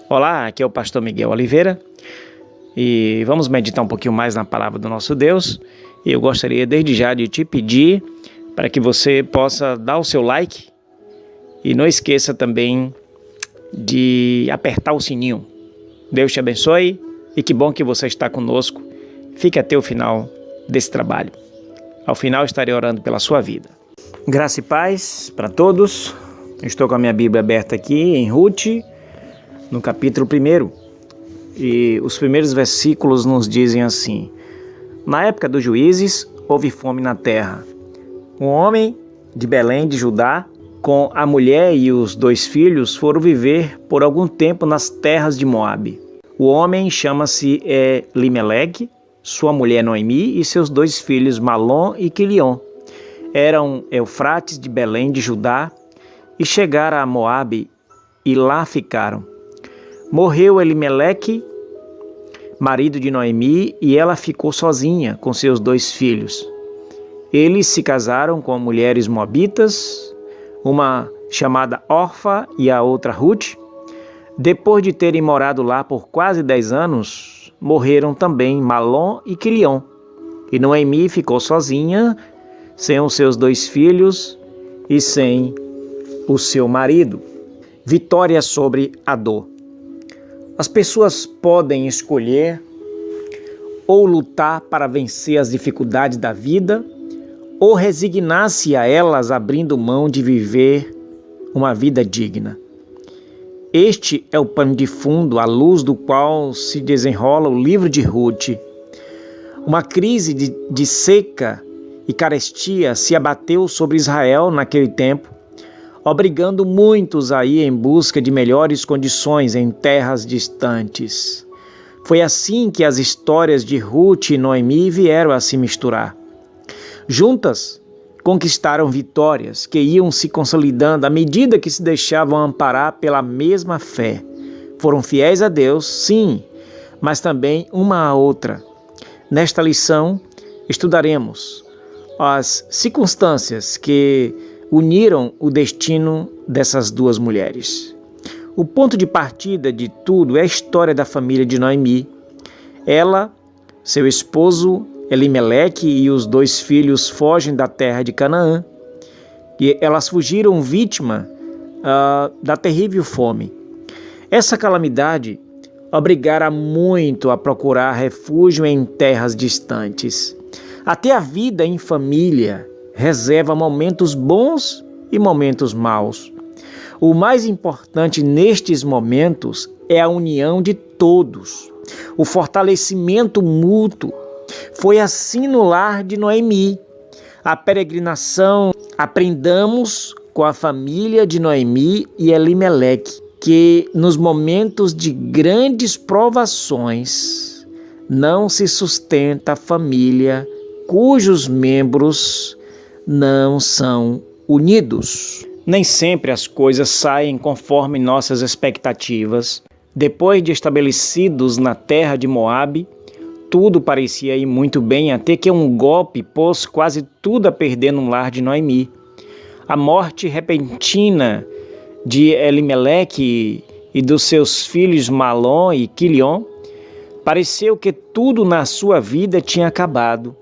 Olá, aqui é o pastor Miguel Oliveira e vamos meditar um pouquinho mais na palavra do nosso Deus. E eu gostaria desde já de te pedir para que você possa dar o seu like e não esqueça também de apertar o sininho. Deus te abençoe e que bom que você está conosco. Fique até o final desse trabalho. Ao final estarei orando pela sua vida. Graça e paz para todos. Estou com a minha Bíblia aberta aqui em Ruth, no capítulo 1, e os primeiros versículos nos dizem assim: Na época dos juízes, houve fome na terra. Um homem de Belém de Judá, com a mulher e os 2 filhos, foram viver por algum tempo nas terras de Moabe. O homem chama-se Elimeleque, sua mulher Noemi e seus 2 filhos Malom e Quilion. Eram Eufrates de Belém de Judá e chegaram a Moabe e lá ficaram. Morreu Elimeleque, marido de Noemi, e ela ficou sozinha com seus 2 filhos. Eles se casaram com mulheres moabitas, uma chamada Orfa e a outra Ruth. Depois de terem morado lá por quase 10 anos, morreram também Malom e Quilion. E Noemi ficou sozinha, sem os seus 2 filhos e sem o seu marido. Vitória sobre a dor. As pessoas podem escolher ou lutar para vencer as dificuldades da vida, ou resignar-se a elas abrindo mão de viver uma vida digna. Este é o pano de fundo à luz do qual se desenrola o livro de Ruth. Uma crise de seca e carestia se abateu sobre Israel naquele tempo, obrigando muitos a ir em busca de melhores condições em terras distantes. Foi assim que as histórias de Ruth e Noemi vieram a se misturar. Juntas, conquistaram vitórias que iam se consolidando à medida que se deixavam amparar pela mesma fé. Foram fiéis a Deus, sim, mas também uma à outra. Nesta lição, estudaremos as circunstâncias que uniram o destino dessas 2 mulheres. O ponto de partida de tudo é a história da família de Noemi. Ela, seu esposo Elimeleque e os 2 filhos fogem da terra de Canaã, e elas fugiram vítima da terrível fome. Essa calamidade obrigara muito a procurar refúgio em terras distantes. Até a vida em família reserva momentos bons e momentos maus. O mais importante nestes momentos é a união de todos, o fortalecimento mútuo. Foi assim no lar de Noemi. A peregrinação, aprendamos com a família de Noemi e Elimeleque, que nos momentos de grandes provações não se sustenta a família cujos membros não são unidos. Nem sempre as coisas saem conforme nossas expectativas. Depois de estabelecidos na terra de Moabe, tudo parecia ir muito bem, até que um golpe pôs quase tudo a perder no lar de Noemi. A morte repentina de Elimeleque e dos seus filhos Malom e Quilion, pareceu que tudo na sua vida tinha acabado.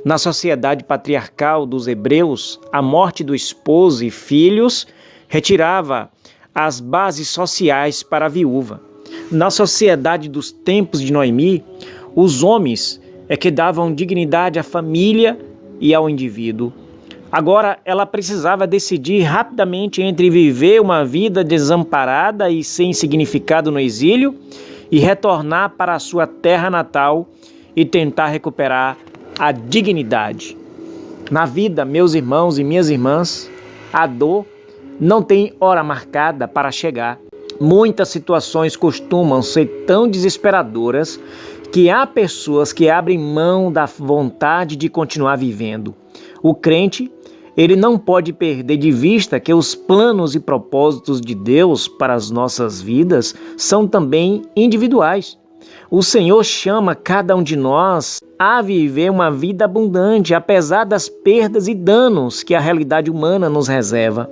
Na sociedade patriarcal dos hebreus, a morte do esposo e filhos retirava as bases sociais para a viúva. Na sociedade dos tempos de Noemi, os homens é que davam dignidade à família e ao indivíduo. Agora ela precisava decidir rapidamente entre viver uma vida desamparada e sem significado no exílio e retornar para a sua terra natal e tentar recuperar a dignidade. Na vida, meus irmãos e minhas irmãs, a dor não tem hora marcada para chegar. Muitas situações costumam ser tão desesperadoras que há pessoas que abrem mão da vontade de continuar vivendo. O crente, ele não pode perder de vista que os planos e propósitos de Deus para as nossas vidas são também individuais. O Senhor chama cada um de nós a viver uma vida abundante, apesar das perdas e danos que a realidade humana nos reserva.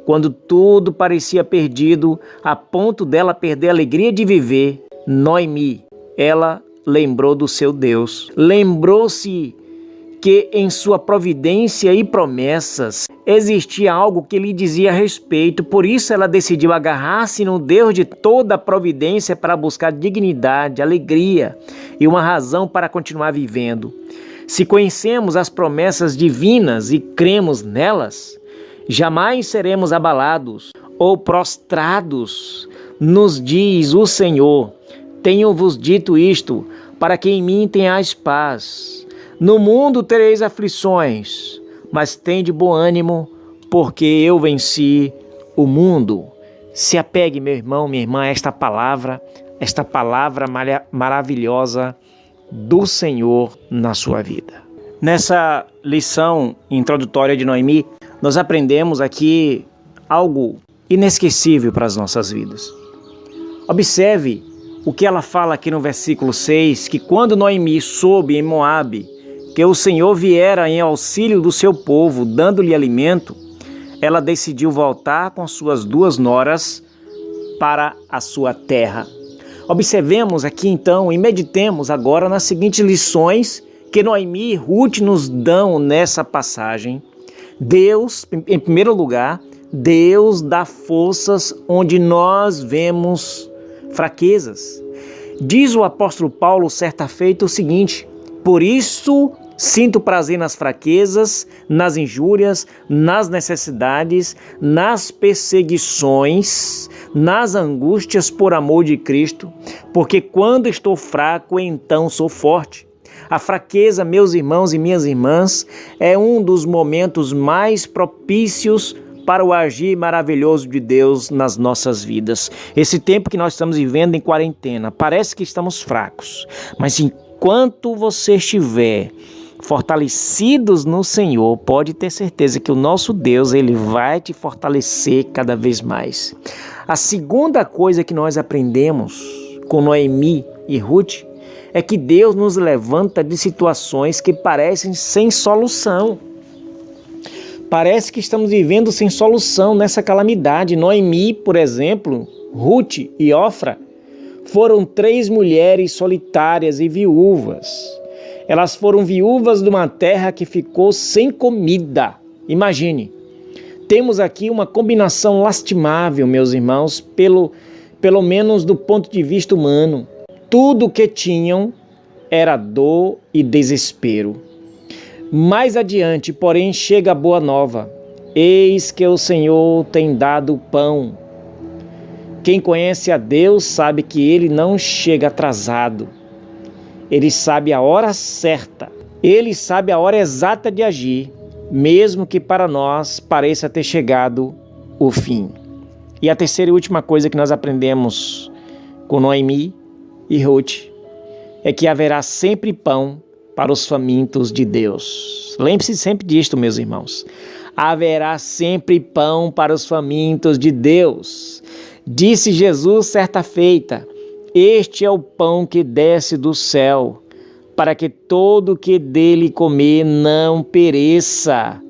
Quando tudo parecia perdido, a ponto dela perder a alegria de viver, Noemi, ela lembrou do seu Deus. Lembrou-se que em sua providência e promessas existia algo que lhe dizia respeito. Por isso ela decidiu agarrar-se no Deus de toda a providência para buscar dignidade, alegria e uma razão para continuar vivendo. Se conhecemos as promessas divinas e cremos nelas, jamais seremos abalados ou prostrados. Nos diz o Senhor: tenho-vos dito isto, para que em mim tenhais paz. No mundo tereis aflições, mas tende bom ânimo, porque eu venci o mundo. Se apegue, meu irmão, minha irmã, a esta palavra maravilhosa do Senhor na sua vida. Nessa lição introdutória de Noemi, nós aprendemos aqui algo inesquecível para as nossas vidas. Observe o que ela fala aqui no versículo 6, que quando Noemi soube em Moabe que o Senhor viera em auxílio do seu povo, dando-lhe alimento, ela decidiu voltar com suas 2 noras para a sua terra. Observemos aqui então e meditemos agora nas seguintes lições que Noemi e Ruth nos dão nessa passagem. Deus, em primeiro lugar, Deus dá forças onde nós vemos fraquezas. Diz o apóstolo Paulo certa feita o seguinte: por isso sinto prazer nas fraquezas, nas injúrias, nas necessidades, nas perseguições, nas angústias por amor de Cristo, porque quando estou fraco, então sou forte. A fraqueza, meus irmãos e minhas irmãs, é um dos momentos mais propícios para o agir maravilhoso de Deus nas nossas vidas. Esse tempo que nós estamos vivendo em quarentena, parece que estamos fracos, mas enquanto você estiver fortalecidos no Senhor, pode ter certeza que o nosso Deus, Ele vai te fortalecer cada vez mais. A segunda coisa que nós aprendemos com Noemi e Ruth é que Deus nos levanta de situações que parecem sem solução. Parece que estamos vivendo sem solução nessa calamidade. Noemi, por exemplo, Ruth e Ofra foram 3 mulheres solitárias e viúvas. Elas foram viúvas de uma terra que ficou sem comida. Imagine, temos aqui uma combinação lastimável, meus irmãos, pelo menos do ponto de vista humano. Tudo o que tinham era dor e desespero. Mais adiante, porém, chega a boa nova. Eis que o Senhor tem dado pão. Quem conhece a Deus sabe que Ele não chega atrasado. Ele sabe a hora certa. Ele sabe a hora exata de agir, mesmo que para nós pareça ter chegado o fim. E a terceira e última coisa que nós aprendemos com Noemi e Ruth é que haverá sempre pão para os famintos de Deus. Lembre-se sempre disto, meus irmãos. Haverá sempre pão para os famintos de Deus. Disse Jesus certa feita: este é o pão que desce do céu, para que todo que dele comer não pereça.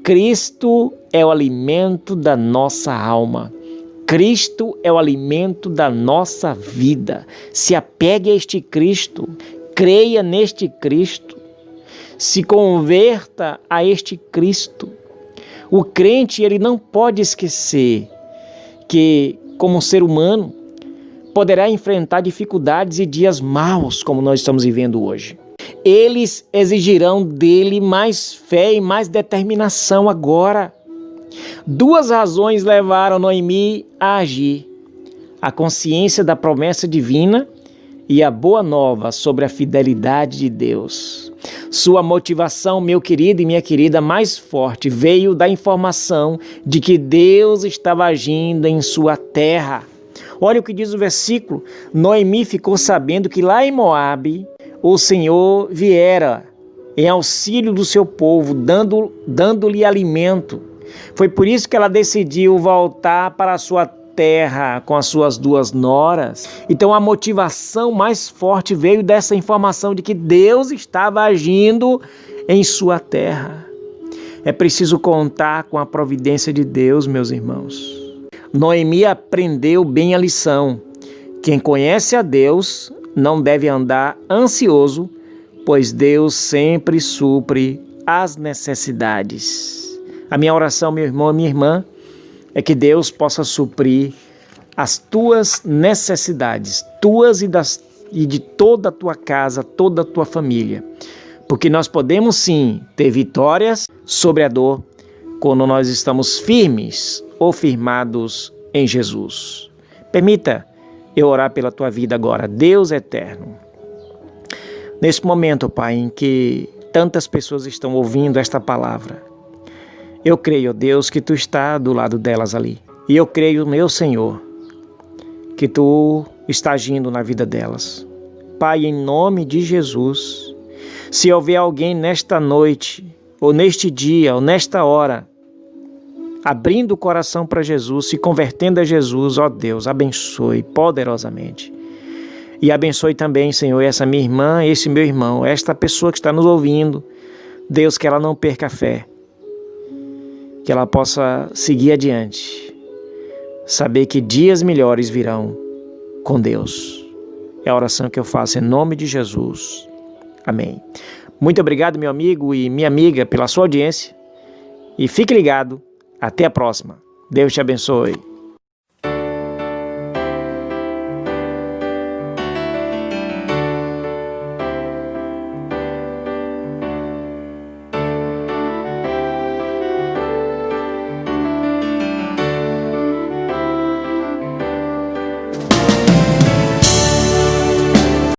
Cristo é o alimento da nossa alma. Cristo é o alimento da nossa vida. Se apegue a este Cristo, creia neste Cristo, se converta a este Cristo. O crente, ele não pode esquecer que, como ser humano, poderá enfrentar dificuldades e dias maus, como nós estamos vivendo hoje. Eles exigirão dele mais fé e mais determinação agora. 2 razões levaram Noemi a agir: a consciência da promessa divina e a boa nova sobre a fidelidade de Deus. Sua motivação, meu querido e minha querida, mais forte veio da informação de que Deus estava agindo em sua terra. Olha o que diz o versículo: Noemi ficou sabendo que lá em Moabe o Senhor viera em auxílio do seu povo, dando-lhe alimento. Foi por isso que ela decidiu voltar para a sua terra com as suas 2 noras. Então a motivação mais forte veio dessa informação de que Deus estava agindo em sua terra. É preciso contar com a providência de Deus, meus irmãos. Noemi aprendeu bem a lição. Quem conhece a Deus não deve andar ansioso, pois Deus sempre supre as necessidades. A minha oração, meu irmão, minha irmã, é que Deus possa suprir as tuas necessidades, tuas e de toda a tua casa, toda a tua família. Porque nós podemos sim ter vitórias sobre a dor quando nós estamos firmes ou firmados em Jesus. Permita eu orar pela tua vida agora. Deus eterno, nesse momento, Pai, em que tantas pessoas estão ouvindo esta palavra, eu creio, Deus, que Tu está do lado delas ali. E eu creio, meu Senhor, que Tu está agindo na vida delas. Pai, em nome de Jesus, se houver alguém nesta noite, ou neste dia, ou nesta hora, abrindo o coração para Jesus, se convertendo a Jesus, ó Deus, abençoe poderosamente. E abençoe também, Senhor, essa minha irmã, esse meu irmão, esta pessoa que está nos ouvindo. Deus, que ela não perca a fé, que ela possa seguir adiante, saber que dias melhores virão com Deus. É a oração que eu faço em nome de Jesus. Amém. Muito obrigado, meu amigo e minha amiga, pela sua audiência. E fique ligado. Até a próxima. Deus te abençoe.